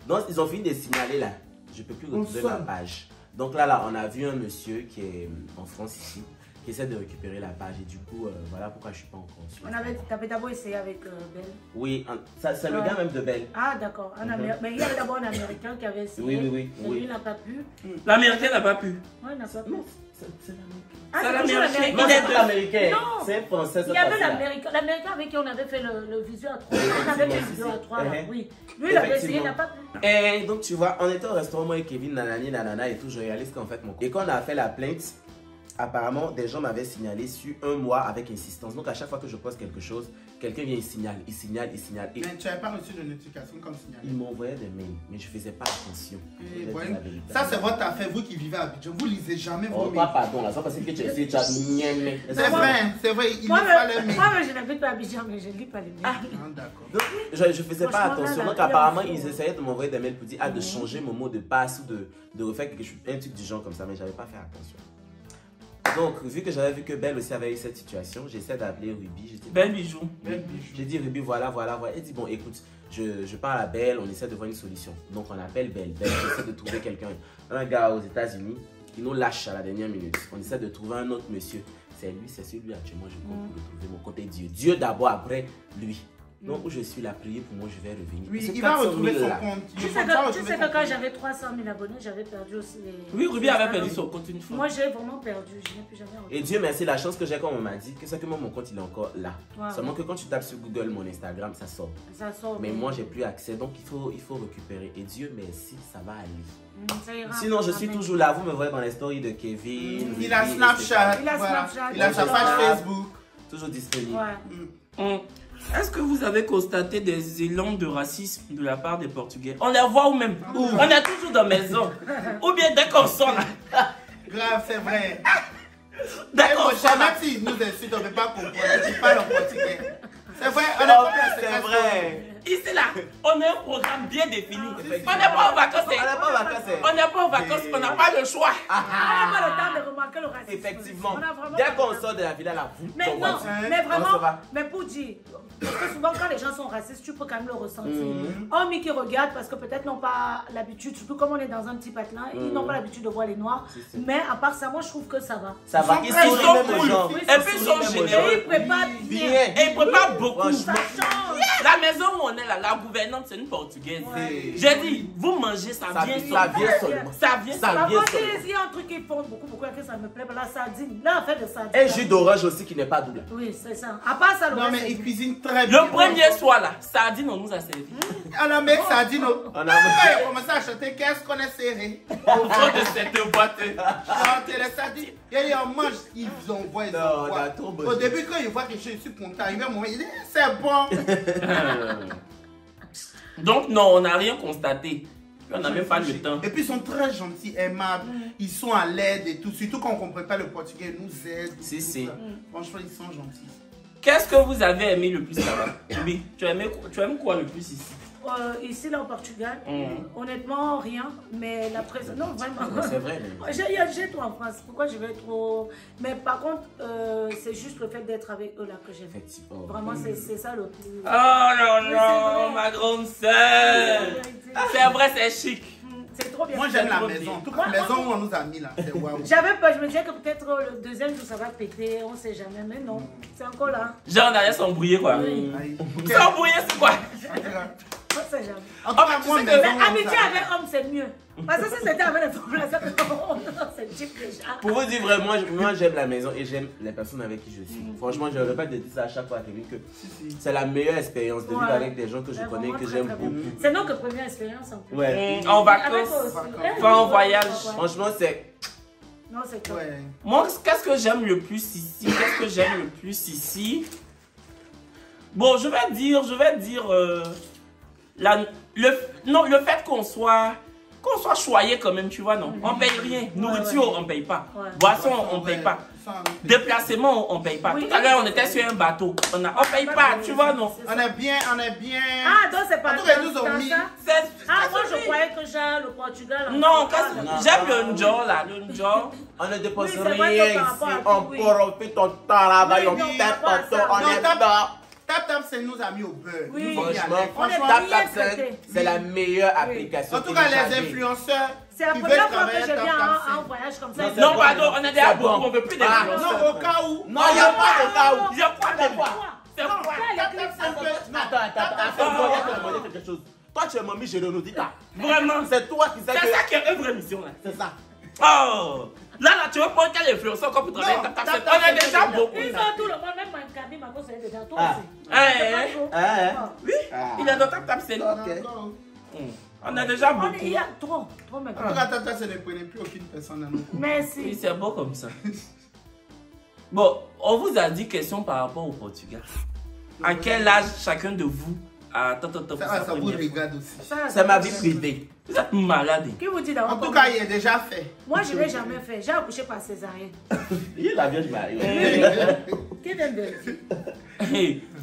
Donc ils ont fini de signaler là. Je ne peux plus retrouver ma page. Donc là, on a vu un monsieur qui est en France ici, qui essaie de récupérer la page. Et du coup, voilà pourquoi je ne suis pas encore sûr. Tu avais d'abord essayé avec Belle? Oui, c'est le gars même de Belle. Ah d'accord. Mais il y avait d'abord un Américain qui avait essayé. Oui. Et lui, il n'a pas pu. L'Américain n'a pas pu. Oui, il n'a pas pu. C'est l'Américain. C'est l'Américain. Non, c'est pas l'Américain. C'est un Français. Il y avait l'Américain avec qui on avait fait le visuel à 3. On avait fait le visuel à 3 là, oui. Lui, il avait essayé, il n'a pas pu. Et donc, tu vois, on était au restaurant, moi et Kevin, nanani, nanana et tout. Je réalise qu'en fait, et quand on a fait la plainte, apparemment, des gens m'avaient signalé sur un mois avec insistance. Donc, à chaque fois que je poste quelque chose, quelqu'un vient, il signale. Et mais tu n'avais pas reçu de notification comme signalé? Ils m'envoyaient des mails, mais je ne faisais pas attention. Ça, c'est votre affaire, vous qui vivez à Abidjan. Vous ne lisez jamais vos mails. Oh, pardon, là, ça parce que tu as essayé, tu as mis. C'est vrai, il ne faut pas les mails. Moi, je n'habite pas à Abidjan, mais je ne lis pas les mails. Ah, d'accord. Donc, je ne faisais pas attention. Donc, apparemment, ils essayaient de m'envoyer des mails pour dire de changer mon mot de passe ou de refaire quelque chose, un truc du genre comme ça, mais je n'avais pas fait attention. Donc, vu que j'avais vu que Belle aussi avait eu cette situation, j'essaie d'appeler Ruby. Belle bijou. J'ai dit Ruby, voilà. Elle dit bon, écoute, je parle à Belle, on essaie de voir une solution. Donc, on appelle Belle. Belle essaie de trouver quelqu'un, un gars aux États-Unis qui nous lâche à la dernière minute. On essaie de trouver un autre monsieur. C'est lui, c'est celui actuellement, je compte pour le trouver. Mon côté Dieu. Dieu d'abord, après lui. Donc, où je suis là, priez pour moi, je vais revenir. Oui, il va retrouver son compte. Tu sais que quand j'avais 300 000 abonnés, j'avais perdu aussi les... Oui, Ruby avait perdu son compte une fois. Moi, j'ai vraiment perdu. Je n'ai plus jamais retrouvé. Et Dieu merci, la chance que j'ai quand on m'a dit que c'est que moi, mon compte, il est encore là. Seulement que quand tu tapes sur Google mon Instagram, ça sort. Ça sort. Mais moi, j'ai plus accès. Donc, il faut récupérer. Et Dieu merci, ça va aller. Ça ira. Sinon, je suis toujours là. Vous me voyez dans les stories de Kevin. Il a Snapchat. Il a sa page Facebook. Toujours disponible. Est-ce que vous avez constaté des élans de racisme de la part des Portugais? On les voit où même? On est toujours dans la maison. Ou bien dès qu'on sort là. Grave, c'est vrai. D'accord. Même s'ils nous insultent, on ne peut pas comprendre. Ils parlent en portugais. C'est vrai, C'est vrai. Ici, là, on a un programme bien défini. On n'est pas en vacances. On n'est pas en vacances, on n'a pas le choix. On n'a pas le temps de remarquer le racisme. Effectivement. Dès qu'on sort de la villa, là, vous. Mais non, mais vraiment, mais pour dire, parce que souvent quand les gens sont racistes, tu peux quand même le ressentir. Hommes qui regardent parce que peut-être n'ont pas l'habitude, surtout comme on est dans un petit patelin, ils n'ont pas l'habitude de voir les noirs. Mais à part ça, moi je trouve que ça va. Ça va. Ils sont cool. Et puis ils sont généreux. Ils préparent bien. Et ils préparent beaucoup. Ça change. La maison où on est là, la gouvernante, c'est une portugaise. J'ai dit, vous mangez, ça vient seulement. Ça vient Par seulement. contre, il y a un truc qui font beaucoup, que ça me plaît, la sardine. Là, on fait de sardine. Un jus d'orange aussi qui n'est pas double. Oui, c'est ça. À part ça, le Non, reste, mais c'est ils bon. cuisinent très bien. Le premier soir là, sardine, on nous a servi. À la mec, sardine. On a Il a commencé à chanter qu'est-ce qu'on est serré. Au fond de cette boîte. Chanter les sardines. Et on mange, ils envoient. Au début, quand ils voient que je suis content, ils vont me dire c'est bon. Donc, non, on n'a rien constaté. On n'a même pas le temps. Et puis ils sont très gentils, aimables, ils sont à l'aide et tout. Surtout quand on ne comprend pas le portugais, ils nous aident. Si. Franchement, ils sont gentils. Qu'est-ce que vous avez aimé le plus là-bas? Oui, tu aimes quoi le plus ici? Ici, là, au Portugal, honnêtement, rien. Mais la présence. Non, vraiment. C'est vrai. J'ai tout en France. Pourquoi je vais trop. Mais par contre, c'est juste le fait d'être avec eux là que j'aime. Effectivement. Vraiment, c'est ça le plus. Oh non, non, ma grande sœur! C'est vrai, c'est chic. C'est trop bien. Moi, j'aime la maison. En tout cas, la maison où on nous a mis là, c'est waouh. J'avais peur, je me disais que peut-être le deuxième jour ça va péter, on sait jamais, mais non, c'est encore là. Genre, on allait s'embrouiller quoi. Oui. S'embrouiller, c'est quoi? On sait jamais. En tout cas, moi, Mais amitié avec homme, c'est mieux. Parce que si c'était avec les femmes, là, c'est cheap déjà. Pour vous dire vraiment, moi j'aime la maison et j'aime les personnes avec qui je suis. Franchement, je répète de dire ça à chaque fois à Kevin que c'est la meilleure expérience de vivre avec des gens que je connais, que j'aime beaucoup. C'est notre première expérience en plus. Ouais. En vacances, pas en voyage. Franchement, c'est. Non, c'est top. Moi, qu'est-ce que j'aime le plus ici? Qu'est-ce que j'aime le plus ici? Bon, je vais dire le fait qu'on soit choyé quand même, tu vois, non? On paye rien. Nourriture, on paye pas. Boisson, on paye pas. Déplacement, on paye pas. Tout à l'heure, on était sur un bateau. On paye pas, tu vois, non? On est bien. Ah, donc c'est pas ça. Nous ont mis. Ah, moi je croyais que j'ai le Portugal. Non, j'aime le njor là, le njor. On ne dépense Oui, c'est vrai rien que par ici, rapport à on tout, oui. profite, on travaille, on Oui, tape, par rapport à ça. on est dedans. Tap, c'est nous amis au beurre. Oui. Franchement, bien Tap, traité. c'est la meilleure application. En tout cas, les influenceurs. C'est la première fois que je viens en voyage comme ça. Non, pardon, on est déjà beaucoup, on veut plus d'influenceurs. Non, au cas où. Non, il n'y a pas de cas où. Il y a quoi de quoi? C'est quoi? Attends, quelque chose. Toi, tu es mamie Géronodita. Vraiment? C'est toi qui sais que. C'est ça qui est une vraie mission là. C'est ça. Oh! Là, tu veux prendre quel influenceur encore pour travailler? On est déjà beaucoup. Ils ont tout le monde, même Mankabi, ma gosse, elle est déjà toi Ah. aussi. Oui, il est dans tap c'est on a déjà beaucoup. Il y a trop maintenant. En tout cas, Tata, ça ne prenait plus aucune personne à nous. Merci. Oui, c'est beau comme ça. Bon, on vous a dit question par rapport au Portugal. À quel âge chacun de vous a ça vous regarde aussi. C'est ma vie privée. Vous êtes malade. Qui vous dit d'avoir En tout cas, il est déjà fait. Moi, je ne l'ai jamais fait. J'ai accouché par césarienne. Il est la Vierge Marie. Qui vient de...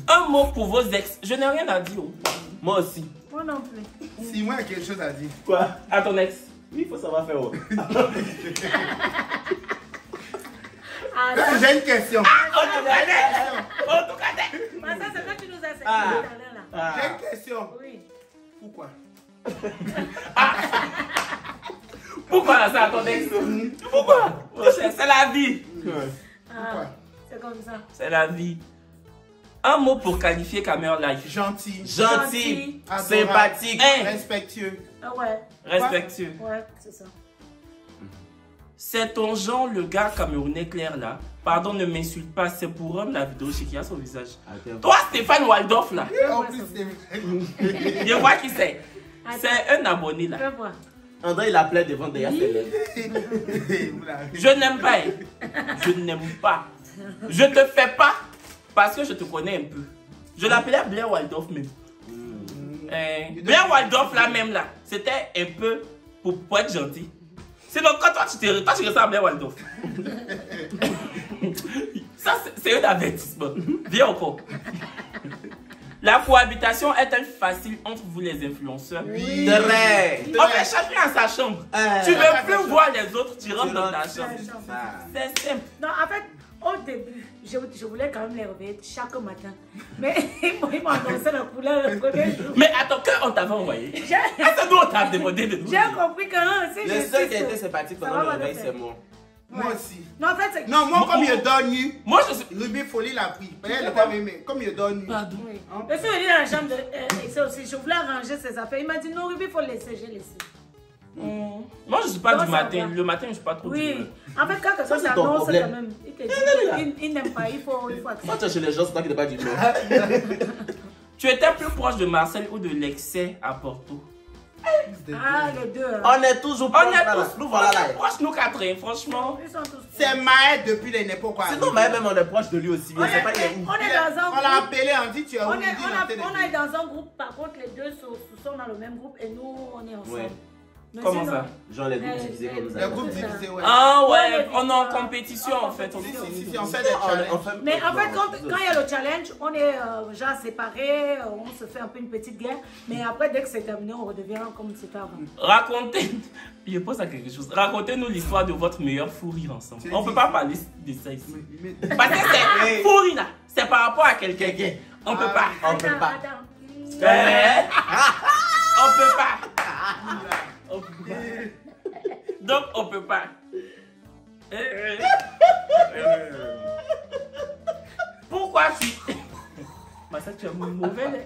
Un mot pour vos ex. Je n'ai rien à dire. Moi aussi. Moi non plus. Si moi, il y a quelque chose à dire. Quoi? À ton ex. Oui, il faut savoir faire. J'ai une question. On nous connaît. Ça, c'est quand tu nous as tout à l'heure là. J'ai une question. Oui. Pourquoi? Pourquoi là, ça à ton ex? Pourquoi? C'est la vie. C'est comme ça. C'est la vie. Un mot pour qualifier Cameron Life. Gentil. Gentil. Adorable. Sympathique. Respectueux. Ouais. Respectueux. Ouais, c'est ça. C'est ton genre, le gars camerounais clair là. Pardon, ne m'insulte pas, c'est pour homme la vidéo chez qui a son visage. Toi, Stéphane Waldorf là. En plus, c'est vrai. Je vois qui c'est. C'est un abonné là. Je vois. André, il appelait devant derrière ses lèvres. Je n'aime pas. Je n'aime pas. Je te fais pas parce que je te connais un peu. Je l'appelais Blair Waldorf même. Blair Waldorf là même là, c'était un peu pour être gentil. Sinon quand toi tu ressembles à Blair Waldorf. Ça c'est un avertissement. Viens encore. La cohabitation est-elle facile entre vous les influenceurs? Oui. Très. On fait chacun à sa chambre. Tu ne veux plus voir les autres, tu rentres dans ta chambre. C'est simple. Non, en fait, au début, je voulais quand même les réveiller chaque matin. Mais ils m'ont annoncé la couleur le premier jour. Mais attends, quand on t'avait envoyé, est-ce que nous on t'a demandé de nous? J'ai compris que si le seul qui a été sympathique pendant le réveil, c'est moi. Moi aussi. Non, en fait, c'est... Non, moi, comme il donne nu, moi, je suis... Ruby Folie l'a pris. Elle était aimée. Comme il donne nu. Pardon. Oui. Je suis venue dans la chambre de... aussi, je voulais arranger ses affaires. Il m'a dit, non, Ruby, il faut le laisser. J'ai laissé. Moi, je ne suis pas du matin. Le matin, je ne suis pas trop du matin. En fait, quand quelqu'un t'annonce quand même, il te dit qu'il n'aime pas, il faut accepter. Quand tu es chez les gens, c'est toi qui n'es pas du nom. Tu étais plus proche de Marcel ou de l'excès à Porto? Ah, les deux. On est toujours proches. Nous voilà là. Proches, nous quatre, franchement. C'est Maë depuis les n'importe quoi. Sinon, Maë, même on est proche de lui aussi. On est dans un groupe. On l'a appelé, on dit tu es où? On est dans un groupe, par contre, les deux sont dans le même groupe et nous, on est ensemble. Comment ça? Genre les groupes divisés comme ça. Les groupes divisés, ouais. Ah ouais, on est en compétition en fait. Si, on fait des challenges. Mais en fait, quand il y a le challenge, on est genre séparés, on se fait un peu une petite guerre. Mais après, dès que c'est terminé, on redevient comme c'était avant. Racontez, je pose à quelque chose. Racontez-nous l'histoire de votre meilleur fou rire ensemble. On ne peut pas parler de ça ici. Parce que c'est fou rire là. C'est par rapport à quelqu'un. On ne peut pas. On ne peut pas. On peut pas. Donc on peut pas. Pourquoi tu... Marcel, tu es mauvais.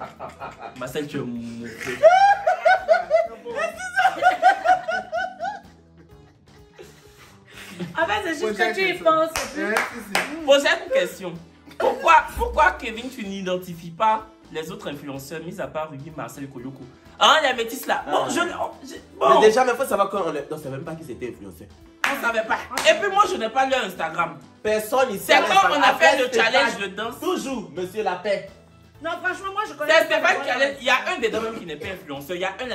Marcel, tu es mauvais. En fait, c'est juste que tu y penses. Posez une question. Pourquoi Kevin, tu n'identifies pas les autres influenceurs, mis à part Ruby, Marcel, Koyoko? Ah, il y avait Tisla. Bon, Mais déjà, il faut savoir qu'on ne savait même pas qui c'était influenceur. On ne savait pas. Et puis moi, je n'ai pas leur Instagram. Personne ici. C'est quand on a fait le challenge de danse. Toujours, monsieur la paix. Non, franchement, moi je connais. C'est Stéphane qui allait. Il y a un des deux même qui n'est pas influenceur. Il y a un.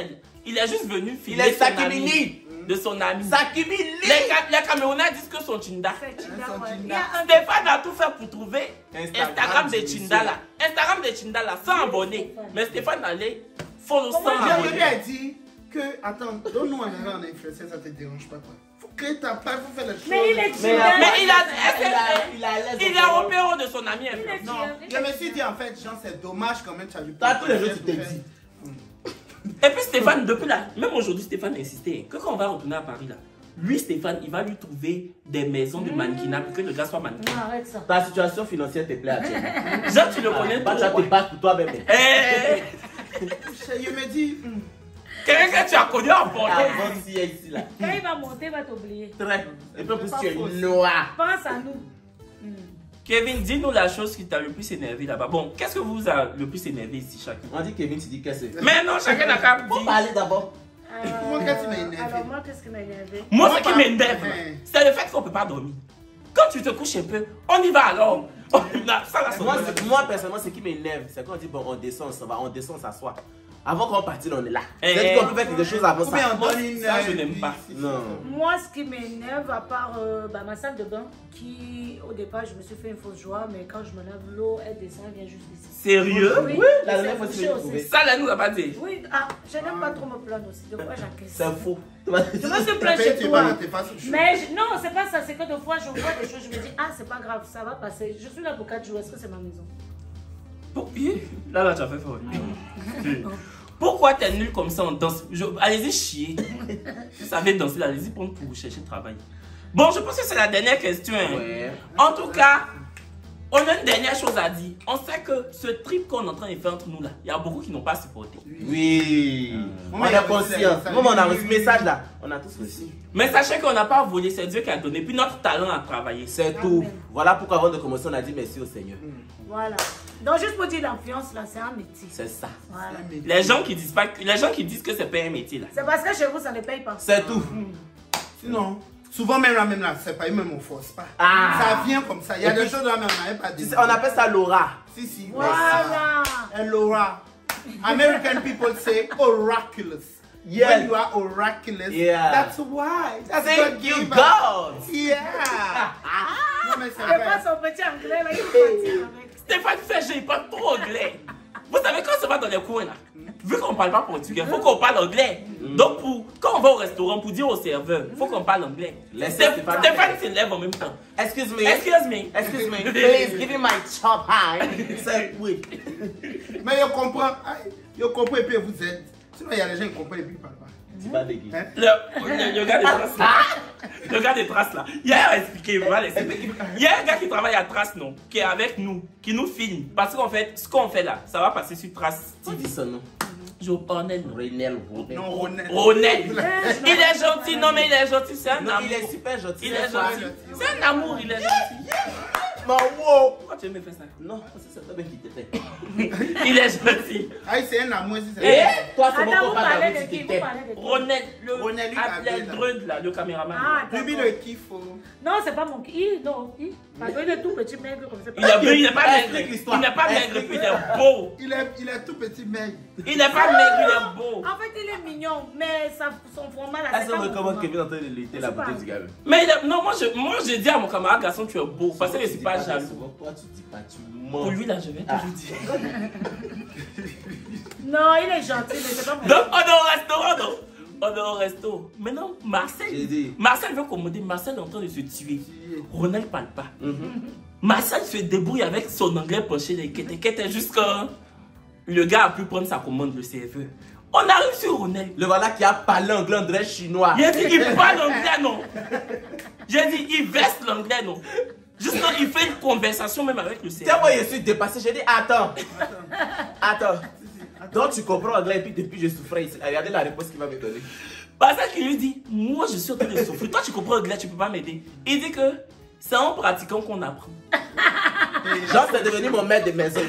Il est juste venu filmer. Il est Sakimini. De son ami. Sakimini. Les Camerounais disent que son Tinda. Stéphane a tout fait pour trouver Instagram de Tinda là. Instagram de Tinda là, sans abonnés. Mais Stéphane allait follow sans abonnés. Je lui ai dit que, attends, donne-nous un erreur en influenceur, ça te dérange pas quoi. Faut créer ta page, faut faire les choses. Mais il est Tinda. Mais il est au bureau de son ami influenceur. Non, je me suis dit en fait, genre c'est dommage quand même, tu as vu. Tous les jours tu t'es dit. Et puis Stéphane, depuis là, même aujourd'hui Stéphane a insisté que quand on va retourner à Paris là, lui Stéphane, il va lui trouver des maisons de mannequinat pour que le gars soit mannequin. Non, arrête ça. Ta situation financière te plaît à toi. Genre tu le connais pas. Tu vas te battre pour toi-même. Je me dis... Quelqu'un que tu as connu en Porto. Ici là. Quand il va monter, il va t'oublier. Très. Et puis en plus tu es noir. Pense à nous. Kevin, dis-nous la chose qui t'a le plus énervé là-bas. Bon, qu'est-ce que vous a le plus énervé ici chacun? On dit Kevin, tu dis qu'est-ce que c'est? Mais non, chacun n'a qu'à dire. Parler d'abord. Moi, qu'est-ce qui m'a énervé? Alors moi, qu'est-ce qui m'a énervé? Moi, ce qui m'énerve, c'est le fait qu'on ne peut pas dormir. Quand tu te couches un peu, on y va alors. Moi, personnellement, ce qui m'énerve, c'est quand on dit bon, on descend, on descend, on s'assoit. Avant qu'on parte, on est là. C'est-à-dire qu'on peut faire quelque chose avant ça. Ça, je n'aime pas. Non. Moi, ce qui m'énerve, à part ma salle de bain, qui au départ, je me suis fait une fausse joie, mais quand je me lave, l'eau, elle descend, elle vient juste ici. Sérieux? Oui, la dernière fois, tu m'as trouvé. Ça, là, nous a pas dit. Oui, je n'aime pas trop me plaindre aussi. De fois, j'encaisse. C'est faux. Je me suis plaint chez toi. Mais non, c'est pas ça. C'est que de fois, je vois des choses, je me dis, ah, c'est pas grave, ça va passer. Je suis là pour 4 jours. Est-ce que c'est ma maison? Là, tu as fait fort. Pourquoi t'es nul comme ça en danse? Allez-y chier. Vous savez danser, allez-y prendre pour chercher le travail. Bon, je pense que c'est la dernière question. Ouais. En tout cas, on a une dernière chose à dire. On sait que ce trip qu'on est en train de faire entre nous là, il y a beaucoup qui n'ont pas supporté. Oui. On a conscience. Comme on a reçu ce message là, on a tous reçu. Mais sachez qu'on n'a pas volé, c'est Dieu qui a donné. Puis notre talent à travailler. C'est tout. Voilà pourquoi avant de commencer, on a dit merci au Seigneur. Voilà. Donc juste pour dire l'influence là, c'est un métier. C'est ça. Voilà. Les gens qui disent pas, les gens qui disent que c'est pas un métier là. C'est parce que chez vous ça ne paye pas. C'est tout. Sinon, souvent même là, c'est pas même on force pas. Ça vient comme ça. Il y a des choses là mais on n'avait pas dit. On appelle ça l'aura. Si. Voilà. Un l'aura. American people say oraculous. Yes. When you are oraculous, that's why. That's Thank you, God. Yeah. Non, mais c'est Il vrai. pas son petit anglais là, il est parti avec. Stéphane fait, j'ai pas trop anglais. Vous savez, quand on va dans les coins là, vu qu'on ne parle pas portugais, il faut qu'on parle anglais. Donc, quand on va au restaurant, pour dire au serveur, il faut qu'on parle anglais. Stéphane s'élève en même temps. Excuse me. Excuse me. Excuse me. Please give me my chop high. C'est oui. Mais je comprends. Je comprends et puis vous êtes. Sinon, il y a des gens qui comprennent et puis ils ne parlent pas. Le gars des traces là. Le gars des traces là. Il y a un expliqué, il va l'expliquer. Il y a un gars qui travaille à Trace, non, qui est avec nous, qui nous filme. Parce qu'en fait, ce qu'on fait là, ça va passer sur Trace. Tu dis son nom. Ronel. Non, Ronel. Ronel. Il est gentil, non mais il est gentil, c'est un amour. Il est super gentil. Il est gentil. C'est un amour, il est gentil. Mais wow. Pourquoi tu me fais ça? Non, c'est toi qui t'étais. Il est gentil. Ah, c'est un amour. Et toi, c'est mon Attends, vous copain parlez David de qui? qui Vous t'était. parlez de qui? Ronel, Ronel, le Dreud là, le caméraman. Ah, Lui, d'accord. le kiff. Non, c'est pas mon kiff. Non, parce qu'il est tout petit, maigre comme ça. Il n'est pas maigre. Il n'est pas maigre, puis il est beau. Il est tout petit, mais. Il n'est pas maigre, il est beau. En fait, il est mignon, mais son format là, Est-ce c'est pas qu'on recommande mon Kevin en train de l'été la bouteille du gars? Mais non, moi je dis à mon camarade garçon, tu es beau. Parce que je ne suis pas jaloux. Toi, tu dis pas, tu mens. Pour lui là, je vais toujours dire. Non, il est gentil, mais c'est pas mon Donc on est au restaurant, non? On est au resto. Maintenant, Marcel veut commander. Marcel est en train de se tuer. Ronel ne parle pas. Marcel se débrouille avec son anglais penché des quêtes jusqu'à le gars a pu prendre sa commande, le serveur. On arrive sur Ronel. Le voilà qui a parlé anglais chinois. Il a dit qu'il parle anglais, non? J'ai dit il verse l'anglais, non? Juste quand il fait une conversation même avec le serveur. Moi, je suis dépassé. J'ai dit attends. Donc tu comprends anglais et puis depuis je souffrais. Regardez la réponse qu'il va me donner. Parce qu'il lui dit, moi je suis en train de souffrir. Toi tu comprends anglais, tu peux pas m'aider. Il dit que c'est en pratiquant qu'on apprend. Genre c'est devenu mon maître de maison.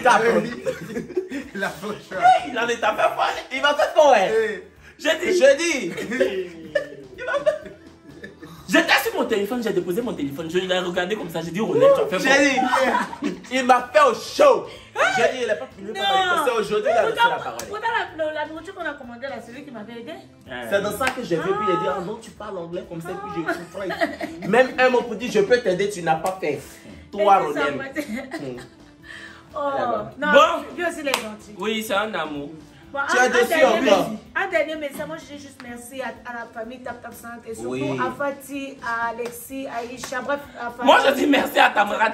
La prochaine. Il en est à faire folle. Il va faire quoi? Je dis. J'étais sur mon téléphone, j'ai déposé mon téléphone. Je l'ai regardé comme ça, j'ai dit Ronel, tu as fait quoi? Il m'a fait au show. J'ai dit, il n'a pas fini par c'est aujourd'hui qu'il a laissé la parole. Pourtant, la nourriture qu'on a commandée là, c'est lui qui m'avait aidé. C'est dans ça que j'ai vu, puis il a dit, ah non, tu parles anglais comme ça, puis j'ai souffert. Même un mot pour dire, je peux t'aider, tu n'as pas fait. Toi, Ronel. Oh, non, lui aussi, il est gentil. Oui, c'est un amour. Bon, tu as dessus encore. Un dernier message, moi je dis juste merci à la famille Tap Tap 5 et surtout à Fatih, à Alexis, à Aïcha, bref, à Fatih. Moi je dis merci à Tamarat.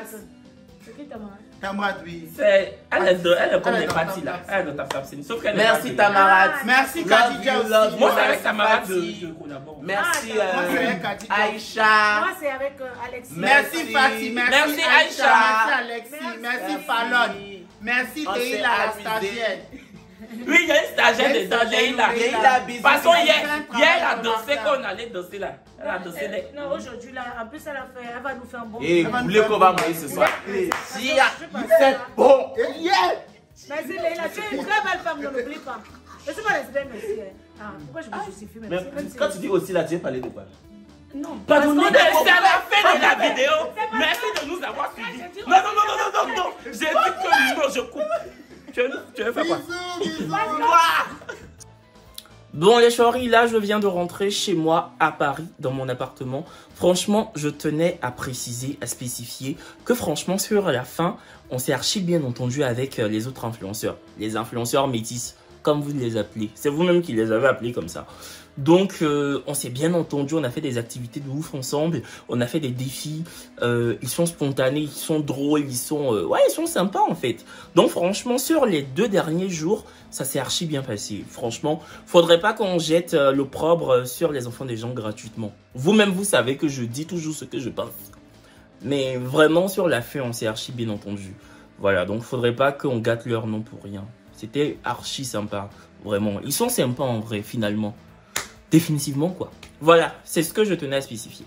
C'est qui Tamarat? Tamarat, oui. Elle est comme les parties là. Elle est de Tap Tap. Sauf qu'elle merci Tamarat. Merci Khadija aussi. Moi c'est avec Tamarat que je collabore. Merci Aïcha. Moi c'est avec Alexis. Merci Fatih. Merci Aïcha. Merci Alexis. Merci Fallon. Merci Teila, la stagiaire. Oui, il y a une stagiaire dedans, Leïla. Parce qu'hier, elle a dansé quand on allait danser là. Elle a dansé là. Non, aujourd'hui là, en plus elle va nous faire un bon. Et vous voulez qu'on va manger ce soir? C'est bon. Merci Leïla, tu es une très belle femme, ne l'oublie pas. Je suis pas lesbienne aussi. Pourquoi je me justifie même? Quand tu dis aussi là, tu veux parler de quoi? Non. Parce qu'on est à la fin de la vidéo. Merci de nous avoir suivis. Non. J'ai dit que non, je coupe. Tu veux faire quoi? Bisous. Bon les choris, là je viens de rentrer chez moi à Paris, dans mon appartement. Franchement, je tenais à préciser, à spécifier que franchement sur la fin, on s'est archi bien entendu avec les autres influenceurs. Les influenceurs métis, comme vous les appelez. C'est vous-même qui les avez appelés comme ça. Donc, on s'est bien entendu, on a fait des activités de ouf ensemble, on a fait des défis, ils sont spontanés, ils sont drôles, ils sont sympas en fait. Donc franchement, sur les 2 derniers jours, ça s'est archi bien passé. Franchement, faudrait pas qu'on jette l'opprobre sur les enfants des gens gratuitement. Vous-même, vous savez que je dis toujours ce que je pense. Mais vraiment, sur la fin, on s'est archi bien entendu. Voilà, donc faudrait pas qu'on gâte leur nom pour rien. C'était archi sympa, vraiment. Ils sont sympas en vrai, finalement. Définitivement quoi. Voilà, c'est ce que je tenais à spécifier.